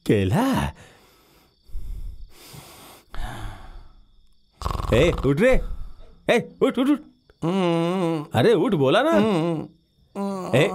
केला। ए, उठ रे। ए, उठ उठ उठ। अरे उठ, बोला ना। ए,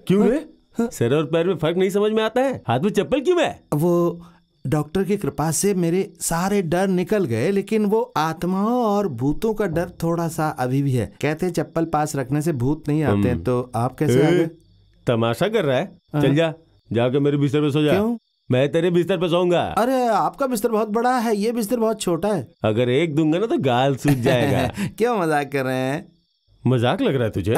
क्यों रे? सर और पैर में फर्क नहीं समझ में आता है? हाथ में चप्पल क्यों है? वो डॉक्टर की कृपा से मेरे सारे डर निकल गए, लेकिन वो आत्माओं और भूतों का डर थोड़ा सा अभी भी है। कहते हैं चप्पल पास रखने से भूत नहीं आते हैं, तो आप कैसे आ गए? तमाशा कर रहा है? चल जा, जाके मेरे बिस्तर पे सो जा। क्यों? मैं तेरे बिस्तर पे सोऊंगा। अरे आपका बिस्तर बहुत बड़ा है, ये बिस्तर बहुत छोटा है। अगर एक दूंगा ना तो गाल सूज जाएगा। क्यों मजाक कर रहे हैं? मजाक लग रहा है तुझे?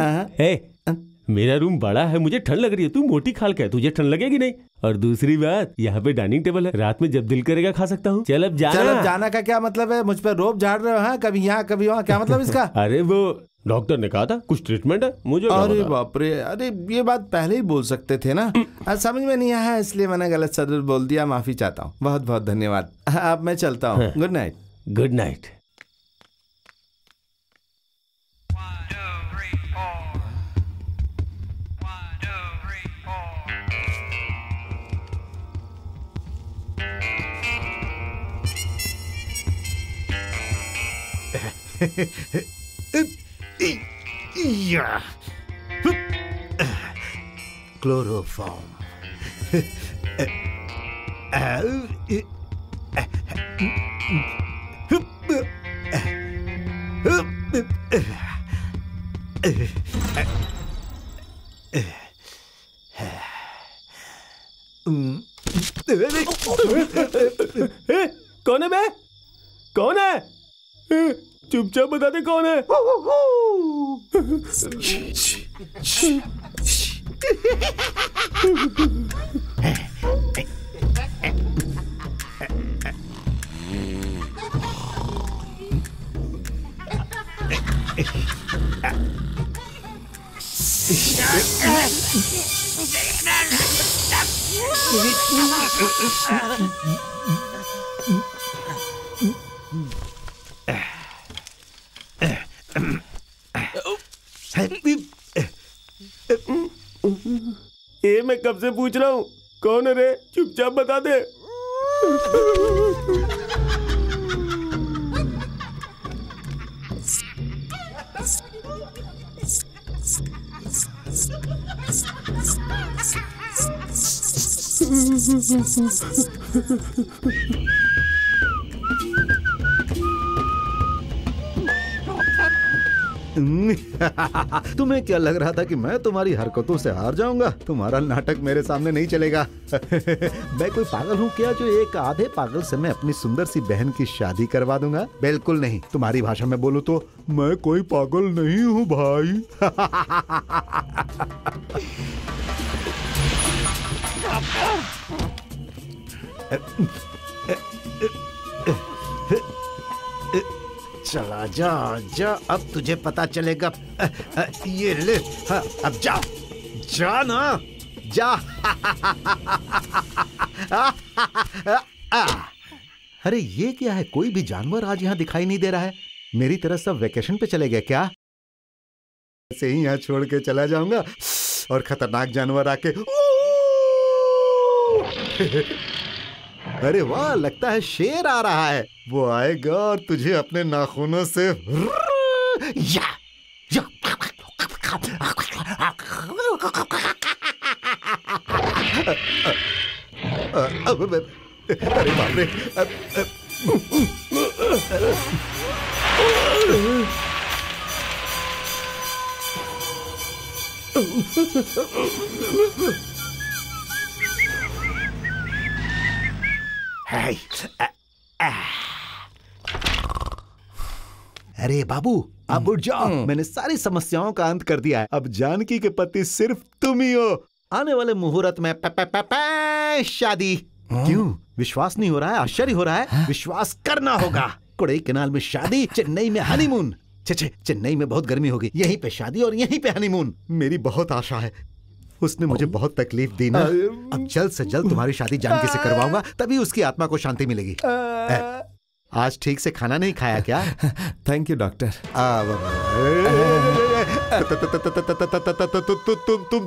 मेरा रूम बड़ा है, मुझे ठंड लग रही है। तू मोटी खाल का है, तुझे ठंड लगेगी नहीं। और दूसरी बात, यहाँ पे डाइनिंग टेबल है, रात में जब दिल करेगा खा सकता हूँ। चल अब जाना। चल अब जाना का क्या मतलब है? मुझ पर रोब झाड़ रहे हो? हाँ, कभी यहाँ कभी वहाँ, क्या मतलब इसका? अरे वो डॉक्टर ने कहा था कुछ ट्रीटमेंट है, मुझे अरे बाप रे, अरे ये बात पहले ही बोल सकते थे ना। समझ में नहीं आया, इसलिए मैंने गलत शब्द बोल दिया, माफी चाहता हूँ। बहुत बहुत धन्यवाद। अब मैं चलता हूँ। Good night. Good night. Chloroform. कौन है बे? कौन है? चुपचाप बता दे कौन है। ये मैं कब से पूछ रहा हूँ, कौन है रे? चुपचाप बता दे। तुम्हें क्या लग रहा था कि मैं तुम्हारी हरकतों से हार जाऊंगा? तुम्हारा नाटक मेरे सामने नहीं चलेगा। मैं कोई पागल हूँ क्या जो एक आधे पागल से मैं अपनी सुंदर सी बहन की शादी करवा दूंगा? बिल्कुल नहीं। तुम्हारी भाषा में बोलूं तो मैं कोई पागल नहीं हूँ भाई। चला जा जा, अब तुझे पता चलेगा। ये ले, हाँ, अब जा जा ना, जा। अरे ये क्या है? कोई भी जानवर आज यहाँ दिखाई नहीं दे रहा है। मेरी तरह सब वेकेशन पे चले गए क्या? ऐसे ही यहाँ छोड़ के चला जाऊंगा और खतरनाक जानवर आके अरे वाह, लगता है शेर आ रहा है। वो आएगा और तुझे अपने नाखूनों से या, या। अरे बाप रे। अरे बाबू, अब उठ जाओ। मैंने सारी समस्याओं का अंत कर दिया है। अब जानकी के पति सिर्फ तुम ही हो। आने वाले मुहूर्त में शादी। क्यों विश्वास नहीं हो रहा है? आश्चर्य हो रहा है? विश्वास करना होगा। कोडाईकनाल में शादी, चेन्नई में हनीमून। चेन्नई में बहुत गर्मी होगी, यहीं पे शादी और यहीं पे हनीमून। मेरी बहुत आशा है। उसने मुझे बहुत तकलीफ दी ना। अब जल्द से जल्द तुम्हारी शादी जानकी से करवाऊंगा, तभी उसकी आत्मा को शांति मिलेगी। आज ठीक से खाना नहीं खाया क्या? Thank you doctor.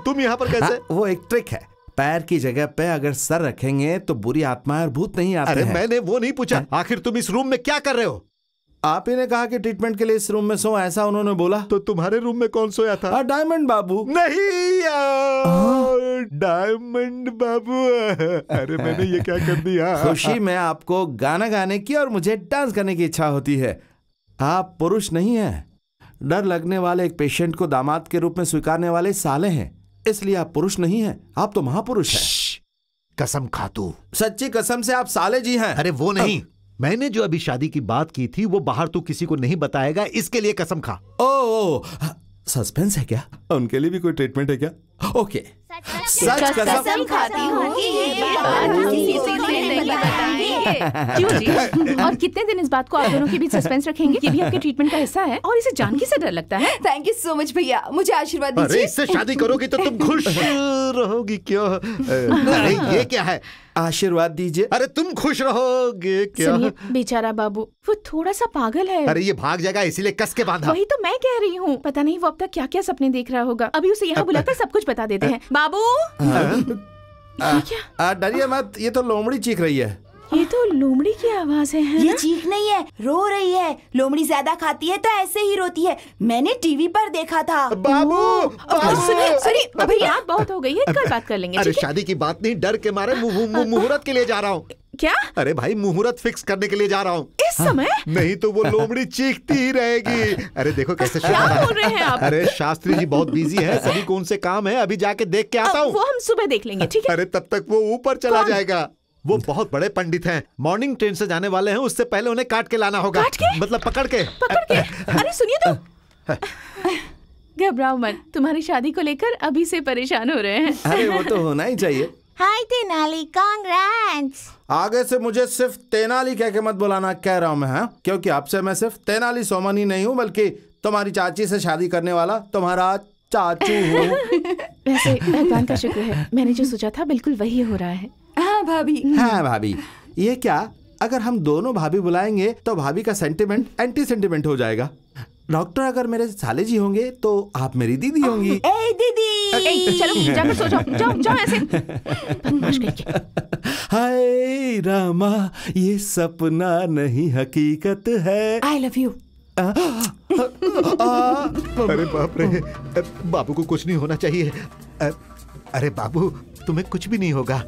तुम यहाँ पर कैसे? वो एक ट्रिक है, पैर की जगह पे अगर सर रखेंगे तो बुरी आत्माएं और भूत नहीं आते अरे हैं। मैंने वो नहीं पूछा, आखिर तुम इस रूम में क्या कर रहे हो? आप ही ने कहा कि ट्रीटमेंट के लिए इस रूम में सो, ऐसा उन्होंने बोला। तो तुम्हारे रूम में कौन सोया था? डायमंड बाबू। नहीं यार, डायमंड बाबू। अरे मैंने ये क्या कर दिया? खुशी में आपको गाना गाने की और मुझे डांस करने की इच्छा होती है। आप पुरुष नहीं हैं। डर लगने वाले एक पेशेंट को दामाद के रूप में स्वीकारने वाले साले हैं, इसलिए आप पुरुष नहीं हैं, आप तो महापुरुष हैं। कसम खा तू। सच्ची कसम से आप साले जी हैं। अरे वो नहीं, मैंने जो अभी शादी की बात की थी वो बाहर तू किसी को नहीं बताएगा, इसके लिए कसम खा। ओ, सस्पेंस है क्या? उनके लिए भी कोई ट्रीटमेंट है क्या? ओके। सच कसम खाती हूँ कि ये बात किसी से नहीं बताएंगे। क्यों जी? और कितने दिन इस बात को आप दोनों के बीच सस्पेंस रखेंगे? ये भी आपके ट्रीटमेंट का हिस्सा है और इसे जानकी से डर लगता है। थैंक यू सो मच भैया, मुझे आशीर्वाद अरे दीजिए। इससे शादी करोगी तो तुम खुश रहोगी क्यों? अरे ये क्या है? आशीर्वाद दीजिए। अरे तुम खुश रहोगे क्या? सुनिए, बेचारा बाबू, वो थोड़ा सा पागल है। अरे ये भाग जाएगा, इसीलिए कस के बांधा। वही तो मैं कह रही हूँ, पता नहीं वो अब तक क्या क्या सपने देख रहा होगा। अभी उसे यहाँ बुलाकर सब कुछ बता देते हैं। बाबू, डरिए मत, ये तो लोमड़ी चीख रही है। ये तो लोमड़ी की आवाज है ये ना? चीख नहीं है, रो रही है। लोमड़ी ज्यादा खाती है तो ऐसे ही रोती है, मैंने टीवी पर देखा था। बाबू, बाबू। सुनिए भैया, रात बहुत हो गई है, कल बात कर लेंगे। अरे ठीक है? शादी की बात नहीं, डर के मारे मुहूर्त के लिए जा रहा हूँ। क्या? अरे भाई, मुहूर्त फिक्स करने के लिए जा रहा हूँ। इस समय? नहीं तो वो लोमड़ी चीखती ही रहेगी। अरे देखो कैसे क्या बोल रहे हैं आप? अरे शास्त्री जी बहुत बिजी है, सभी को उनसे काम है, अभी जाके देख के आता हूँ। वो हम सुबह देख लेंगे, ठीक है? अरे तब तक वो ऊपर चला जाएगा। वो बहुत बड़े पंडित हैं, मॉर्निंग ट्रेन से जाने वाले हैं, उससे पहले उन्हें काट के लाना होगा। काट के? मतलब पकड़ के। अरे सुनिए तो, घबराओ मत, तुम्हारी शादी को लेकर अभी से परेशान हो रहे हैं। अरे वो तो होना ही चाहिए। हाय तेनाली, कांग्रेट्स। आगे से मुझे सिर्फ तेनाली कह के मत बुलाना, कह रहा हूँ मैं, हाँ? क्योंकि आपसे मैं सिर्फ तेनाली सोमन ही नहीं हूँ, बल्कि तुम्हारी चाची से शादी करने वाला तुम्हारा चाचू हूँ। वैसे भगवान का शुक्र है, मैंने जो सोचा था बिल्कुल वही हो रहा है। हाँ भाभी। हाँ भाभी, ये क्या, अगर हम दोनों भाभी बुलाएंगे तो भाभी का सेंटिमेंट एंटी सेंटिमेंट हो जाएगा। डॉक्टर अगर मेरे साले जी होंगे तो आप मेरी दीदी होंगी। ए दीदी, चलो जाकर सो जाओ, जाओ जाओ ऐसे। बदमाश करके। हाय रामा, ये सपना नहीं हकीकत है। I love you. अरे बाप रे, बाबू को कुछ नहीं होना चाहिए। अरे बाबू, तुम्हें कुछ भी नहीं होगा।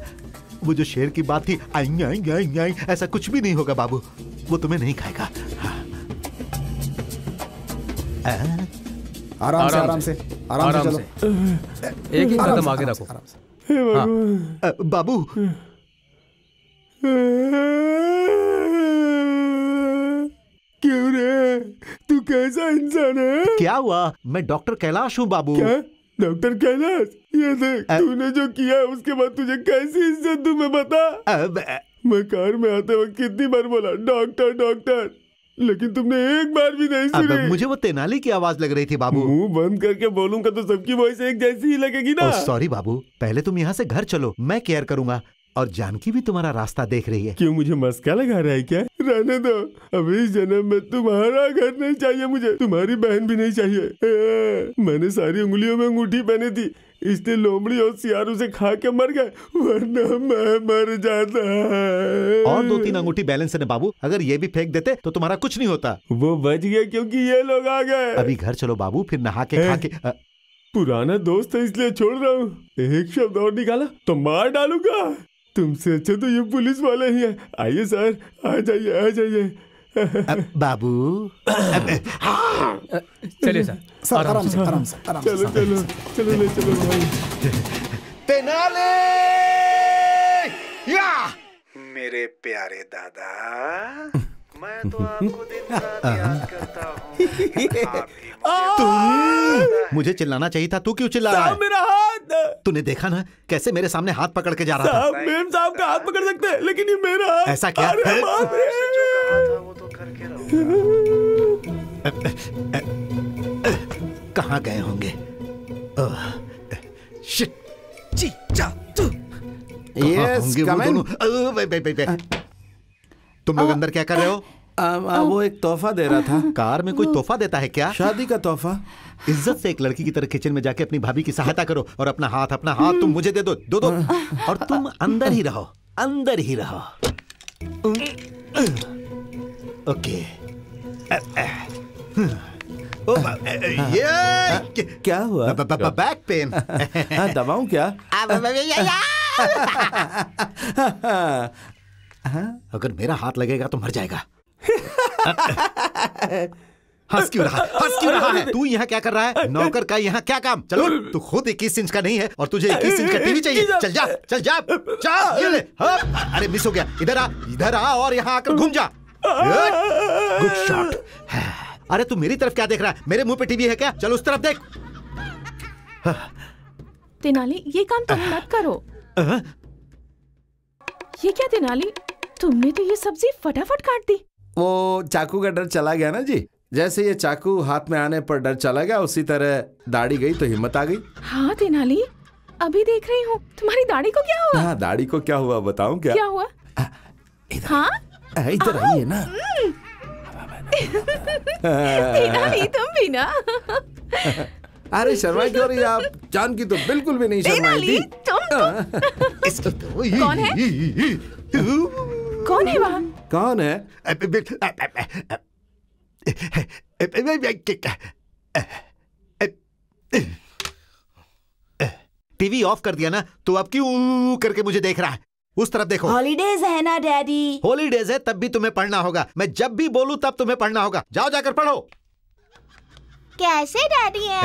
वो जो शेर की बात थी, आई आई आई आई, ऐसा कुछ भी नहीं होगा बाबू, वो तुम्हें नहीं खाएगा। आराम से चलो। एक ही कदम आगे रखो। बाबू, क्यों रे, तू कैसा इंसान है? क्या हुआ? मैं डॉक्टर कैलाश हूँ बाबू। क्या? डॉक्टर कैलाश? ये देख, तूने जो किया है उसके बाद तुझे कैसी इज्जत दूं मैं, बता। मैं कार में आते वक्त कितनी बार बोला डॉक्टर डॉक्टर, लेकिन तुमने एक बार भी नहीं सुनी। मुझे वो तेनाली की आवाज लग रही थी बाबू। मुंह बंद करके बोलूंगा तो सबकी वॉइस एक जैसी ही लगेगी ना। सॉरी बाबू, पहले तुम यहाँ से घर चलो, मैं केयर करूंगा। और जानकी भी तुम्हारा रास्ता देख रही है। क्यों, मुझे मस्का लगा रहा है क्या? रहने दो, अभी इस जन्म में तुम्हारा घर नहीं चाहिए मुझे, तुम्हारी बहन भी नहीं चाहिए। मैंने सारी उंगलियों में अंगूठी पहनी थी, इसलिए लोमड़ी और सियारू से खा के मर गए, वरना मैं मर जाता। और 2-3 अंगूठी बैलेंस है बाबू, अगर ये भी फेंक देते तो तुम्हारा कुछ नहीं होता। वो बच गया क्योंकि ये लोग आ गए। अभी घर चलो बाबू, फिर नहा के खा के। पुराना दोस्त है इसलिए छोड़ रहा हूँ, एक शब्द और निकाला तो मार डालूंगा। तुमसे अच्छा तो ये पुलिस वाले ही हैं। आइए सर, आ जाइए आ जाइए। बाबू चलिए सर, आराम से। चलो चलो चलो ले चलो भाई। तेनाली, या मेरे प्यारे दादा, मैं तो आपको दिन रात याद करता हूँ। मुझे चिल्लाना चाहिए था, तू क्यों चिल्ला रहा है? मेरा हाथ। तूने देखा ना कैसे मेरे सामने हाथ पकड़ के जा रहा था। मेम साहब का हाथ पकड़ सकते हैं, लेकिन ये मेरा हाथ। ऐसा क्या? अरे बाप रे। कहाँ गए होंगे? शिट, जी जा तू। Yes, come in. तुम लोग अंदर क्या कर रहे हो? वो एक तोहफा दे रहा था। कार में कोई तोहफा देता है क्या? शादी का तोहफा। इज्जत से एक लड़की की तरह किचन में जाके अपनी भाभी की सहायता करो और अपना हाथ तुम मुझे दे दो दो और तुम अंदर ही रहो, अंदर ही रहो। ओके। ये क्या हुआ? Back pain. दबाऊं क्या? अगर मेरा हाथ लगेगा तो मर जाएगा। हंस क्यों रहा है? तू यहाँ क्या कर रहा है? नौकर का यहाँ क्या काम? चलो, तू खुद 21 इंच का नहीं है और तुझे 21 इंच का टीवी चाहिए। चल जा ये ले। अरे मिस हो गया। इधर आ और यहाँ आकर घूम जा। Good shot. अरे तू मेरी तरफ क्या देख रहा है? मेरे मुंह पे टीवी है क्या? चल उस तरफ देख। तेनाली, ये काम तुम मत करो। ये क्या तेनाली, तुमने तो ये सब्जी फटाफट काट दी। वो चाकू का डर चला गया ना जी। जैसे ये चाकू हाथ में आने पर डर चला गया, उसी तरह दाढ़ी गई तो हिम्मत आ गई। हाँ तेनाली, अभी देख रही हूँ। तुम्हारी दाढ़ी को क्या हुआ? हाँ, दाढ़ी को क्या हुआ बताऊं क्या? क्या हुआ? हाँ, इधर आइए ना। तेनाली, तुम भी ना। अरे शर्मा क्यों रही आप? जान की तो बिल्कुल भी नहीं शर्माई थी। कौन है? कौन है वहाँ? कौन है? टीवी ऑफ कर दिया ना, तो अब क्यों करके मुझे देख रहा है? उस तरफ देखो। हॉलीडेज है ना डैडी। हॉलीडेज है तब भी तुम्हें पढ़ना होगा। मैं जब भी बोलूं तब तुम्हें पढ़ना होगा। जाओ जाकर पढ़ो। कैसे डैडी है?